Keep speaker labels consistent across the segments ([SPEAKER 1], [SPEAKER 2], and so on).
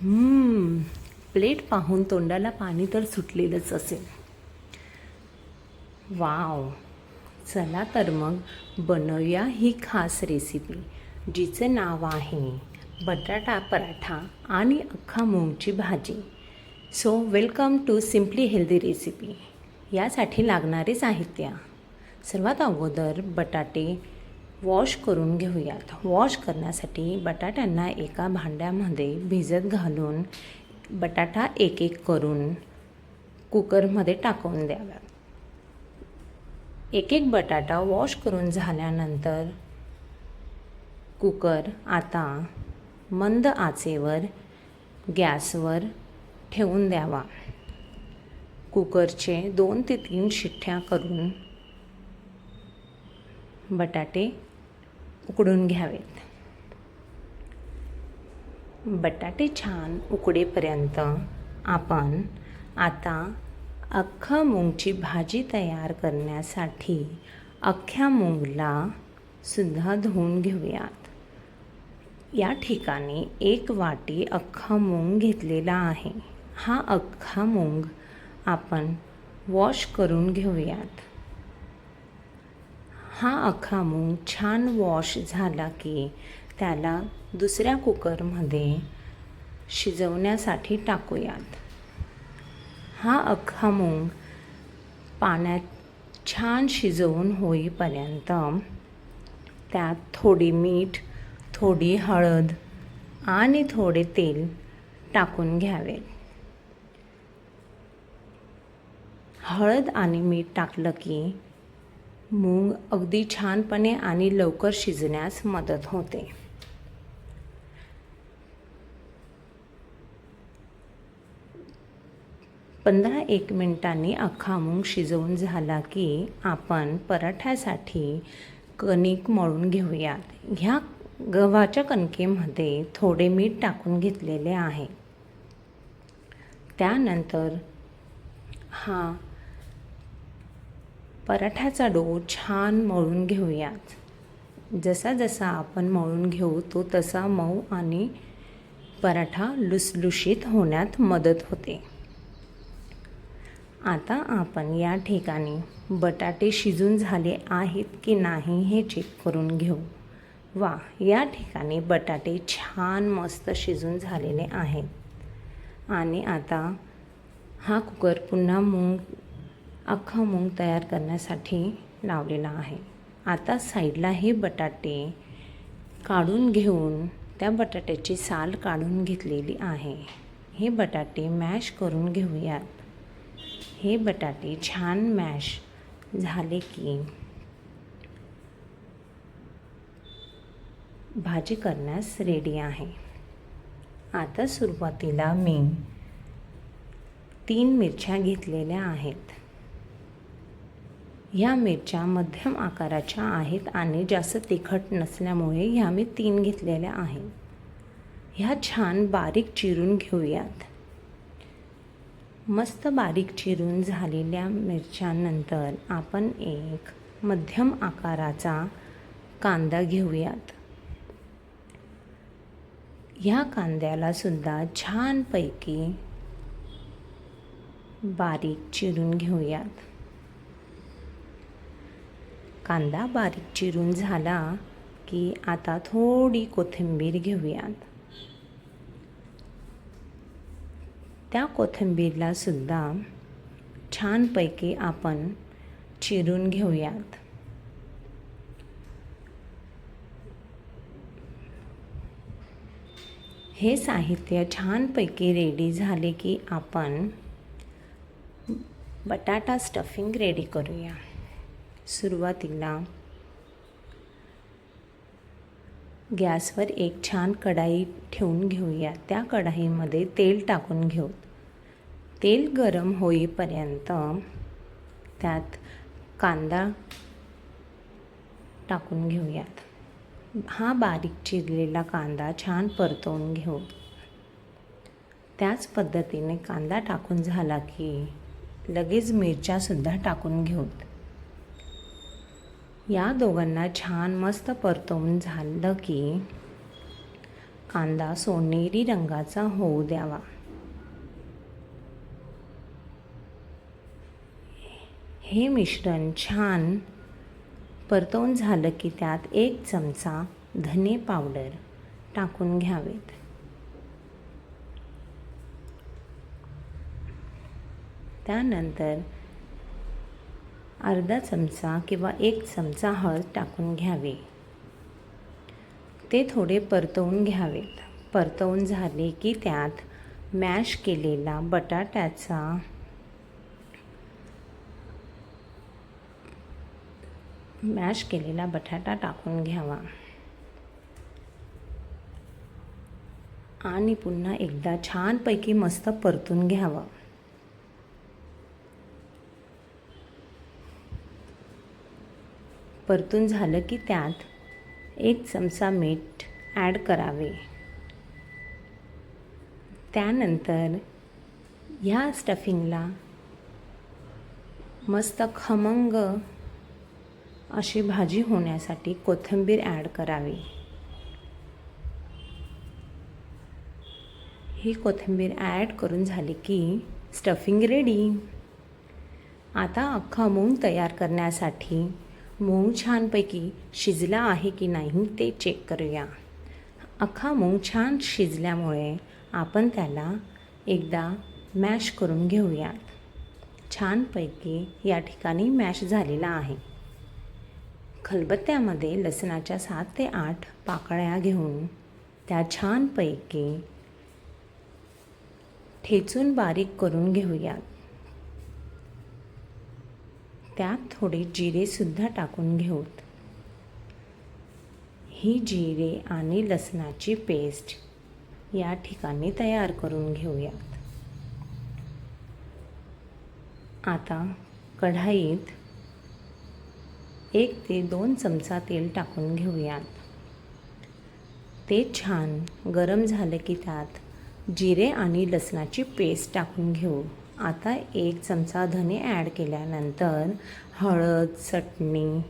[SPEAKER 1] Plate पाहून तोंडाला पाणी तर सुटलेलंच असेल. वाव. चला तर मग बनवूया ही खास रेसिपी, जिचं नाव आहे बटाटा पराठा आणि अख्खा मूगची भाजी. So welcome to simply healthy recipe. यासाठी लागणारे साहित्य: सर्वात अगोदर बटाटे वॉश करून घेऊयात. वॉश करण्यासाठी बटाट्यांना एका भांड्यामध्ये भिजत घालून बटाटा एक एक करून कुकरमध्ये टाकून द्यावा. एक एक बटाटा वॉश करून झाल्यानंतर कुकर आता मंद आचेवर गॅसवर ठेवून द्यावा. कुकरचे 2 ते 3 शिट्ट्या करून बटाटे उकडून घ्यावेत. बटाटे छान उकडेपर्यंत आपण आता अख्खा मूगची भाजी तयार करण्यासाठी अख्ख्या मूगला सुद्धा धुवून घेऊयात. या ठिकाणी 1 वाटी अख्खा मूग घेतलेला आहे. हा अख्खा मूग आपण वॉश करून घेऊयात. हा अख्खा मूग छान वॉश झाला की त्याला दुसऱ्या कुकरमध्ये शिजवण्यासाठी टाकूयात. हा अख्खा मूग पाण्यात छान शिजवून होईपर्यंत त्यात थोडी मीठ, थोडी हळद आणि थोडे तेल टाकून घ्यावे. हळद आणि मीठ टाकलं की मूग अगदी छानपणे आणि लवकर शिजण्यास मदत होते. एक मिनिटांनी अख्खा मूग शिजवून झाला की आपण पराठ्यासाठी कणिक मळून घेऊयात. ह्या गव्हाच्या कणकेमध्ये थोडे मीठ टाकून घेतलेले आहे. त्यानंतर हा पराठ्याचा डो छान मळून घेऊयात. जसा जसा आपण मळून घेऊ तो तसा मऊ आणि पराठा लुसलुशीत होण्यात मदत होते. आता आपण या ठिकाणी बटाटे शिजून झाले आहेत की नाही हे चेक करून घेऊ. वा, या ठिकाणी बटाटे छान मस्त शिजून झालेले आहेत. आणि आता हा कुकर पुन्हा अख्खा मूग तयार करण्यासाठी लावलेला आहे. आता साईडला हे बटाटे काढून घेऊन त्या बटाट्याची साल काढून घेतलेली आहे. हे बटाटे मॅश करून घेऊयात. हे बटाटे छान मॅश झाले की भाजी करण्यास रेडी आहे. आता सुरुवातीला मी 3 मिरच्या घेतलेल्या आहेत. ह्या मिरच्या मध्यम आकाराच्या आहेत आणि जास्त तिखट नसल्यामुळे ह्या मी 3 घेतलेल्या आहेत. ह्या छान बारीक चिरून घेऊयात. मस्त बारीक चिरून झालेल्या मिरच्यानंतर आपण एक मध्यम आकाराचा कांदा घेऊयात. ह्या कांद्याला सुद्धा छानपैकी बारीक चिरून घेऊयात. कांदा बारीक चिरून झाला की आता थोडी कोथिंबीर घेऊयात. त्या कोथिंबीरला सुद्धा छानपैकी आपण चिरून घेऊयात. हे साहित्य छानपैकी रेडी झाले की आपण बटाटा स्टफिंग रेडी करूया. सुरुवातीला गॅसवर एक छान कढाई ठेवून घेऊया. त्या कढाईमध्ये तेल टाकून घेऊ. तेल गरम होईपर्यंत त्यात कांदा टाकून घेऊयात. हा बारीक चिरलेला कांदा छान परतवून घेऊ. त्याच पद्धतीने कांदा टाकून झाला की लगेच मिरच्यासुद्धा टाकून घेऊ. या दोघांना छान मस्त परतवून झालं की कांदा सोनेरी रंगाचा होऊ द्यावा. हे मिश्रण छान परतवून झालं की त्यात 1 चमचा धने पावडर टाकून घ्यावेत. त्यानंतर अर्धा चमचा किंवा 1 चमचा हळद टाकून घ्यावे. ते थोडे परतवून घ्यावेत. परतवून झाले की त्यात मॅश केलेला बटाटा टाकून घ्यावा आणि पुन्हा एकदा छानपैकी मस्त परतून घ्यावं. परतून झालं की त्यात 1 चमचा मीठ ॲड करावे. त्यानंतर ह्या स्टफिंगला मस्त खमंग अशी भाजी होण्यासाठी कोथिंबीर ॲड करावी. ही कोथिंबीर ॲड करून झाली की स्टफिंग रेडी. आता अख्खा मूग तयार करण्यासाठी मूग छानपैकी शिजला आहे की नाही ते चेक करूया. अख्खा मूग छान शिजल्यामुळे आपण त्याला एकदा मॅश करून घेऊया. छानपैकी या ठिकाणी मॅश झालेला आहे. खलबत्त्यामध्ये लसणाच्या 7 ते 8 पाकळ्या घेऊन त्या छानपैकी ठेचून बारीक करून घेऊया. त्यात थोडे जिरेसुद्धा टाकून घेऊत. ही जिरे आणि लसणाची पेस्ट या ठिकाणी तयार करून घेऊयात. आता कढाईत 1 ते 2 चमचा तेल टाकून घेऊयात. ते छान गरम झालं की त्यात जिरे आणि लसणाची पेस्ट टाकून घेऊ. आता 1 चमचा धने ॲड केल्यानंतर हळद, चटणी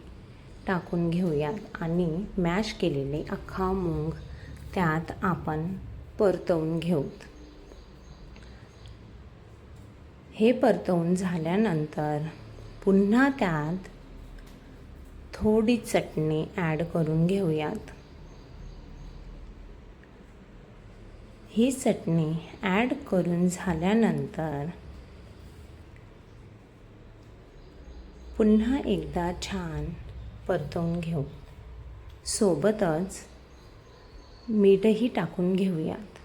[SPEAKER 1] टाकून घेऊयात आणि मॅश केलेले अख्खा मूग त्यात आपण परतवून घेऊत. हे परतवून झाल्यानंतर पुन्हा त्यात थोडी चटणी ॲड करून घेऊयात. ही चटणी ॲड करून झाल्यानंतर पुन्हा एकदा छान परतवून घेऊ. सोबतच मीठही टाकून घेऊयात.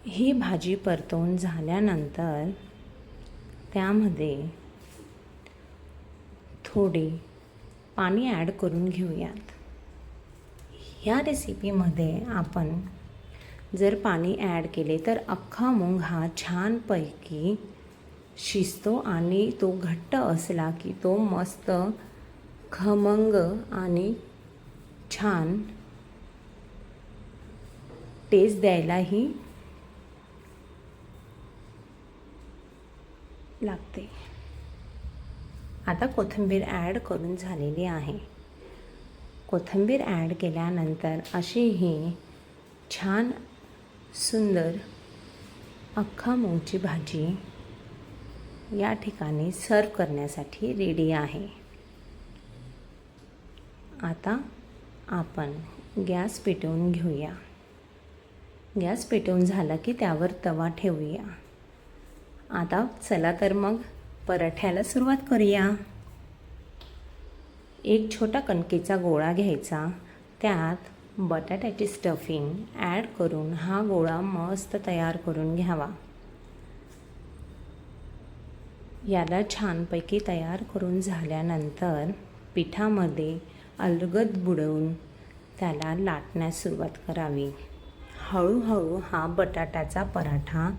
[SPEAKER 1] ही भाजी परतवून झाल्यानंतर त्यामध्ये थोडे पाणी ॲड करून घेऊयात. ह्या रेसिपीमध्ये आपण जर पाणी ॲड केले तर अख्खा मूग हा छानपैकी शिजतो आणि तो घट्ट असला की तो मस्त खमंग आणि छान टेस्ट द्यायलाही लागते. आता कोथिंबीर ॲड करून झालेली आहे. कोथिंबीर ॲड केल्यानंतर अशी ही छान सुंदर अख्खा मूगची भाजी या ठिकाणी सर्व करण्यासाठी रेडी आहे. आता आपण गॅस पेटवून घेऊया. गॅस पेटवून झाला की त्यावर तवा ठेवूया. आता चला तर मग पराठ्याला सुरुवात करूया. एक छोटा कणकेचा गोळा घ्यायचा. त्यात बटाट्याची स्टफिंग ॲड करून हा गोळा मस्त तयार करून घ्यावा. याला छानपैकी तयार करून झाल्यानंतर पिठामध्ये अलगद बुडवून त्याला लाटण्यास सुरुवात करावी. हळूहळू हा बटाट्याचा पराठा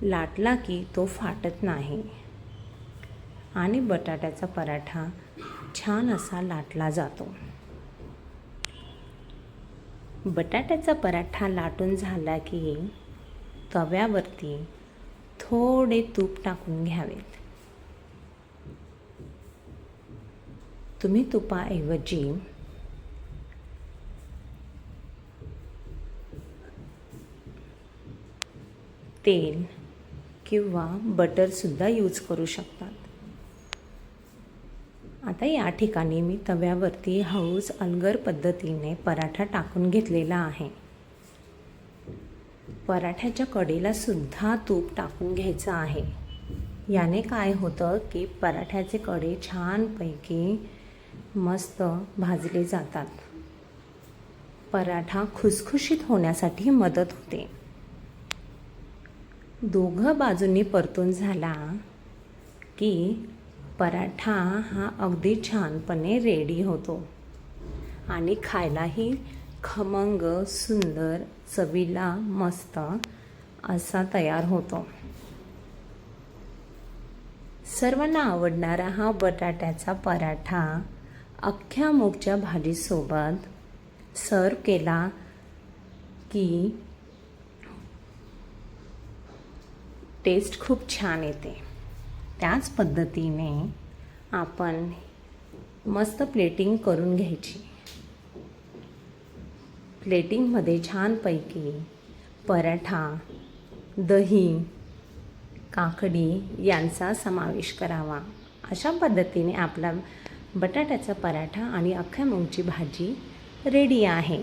[SPEAKER 1] लाटला की तो फाटत नाही आणि बटाट्याचा पराठा छान असा लाटला जातो. बटाट्याचा पराठा लाटून झाला की तव्यावरती थोडे तूप टाकून घ्यावेत. तुम्ही तुपाऐवजी तेल किंवा बटरसुद्धा यूज करू शकतात. आता या ठिकाणी मी तव्यावरती हळूच अलगर पद्धतीने पराठा टाकून घेतलेला आहे. पराठ्याच्या कडेला सुद्धा तूप टाकून घ्यायचं आहे. याने काय होतं की पराठ्याचे कडे छानपैकी मस्त भाजले जातात. पराठा खुसखुशीत होण्यासाठी मदत होते. दोघं बाजूंनी परतून झाला की पराठा हा अगदी छानपणे रेडी होतो आणि खायलाही खमंग सुंदर चवीला मस्त असा तयार होतो. सर्वांना आवडणारा हा बटाट्याचा पराठा अख्ख्या मूगच्या भाजीसोबत सर्व केला की टेस्ट खूप छान येते. त्याच पद्धतीने आपण मस्त प्लेटिंग करून घ्यायची. प्लेटिंगमध्ये छानपैकी पराठा, दही, काकडी यांचा समावेश करावा. अशा पद्धतीने आपला बटाट्याचा पराठा आणि अख्ख्या मूगची भाजी रेडी आहे.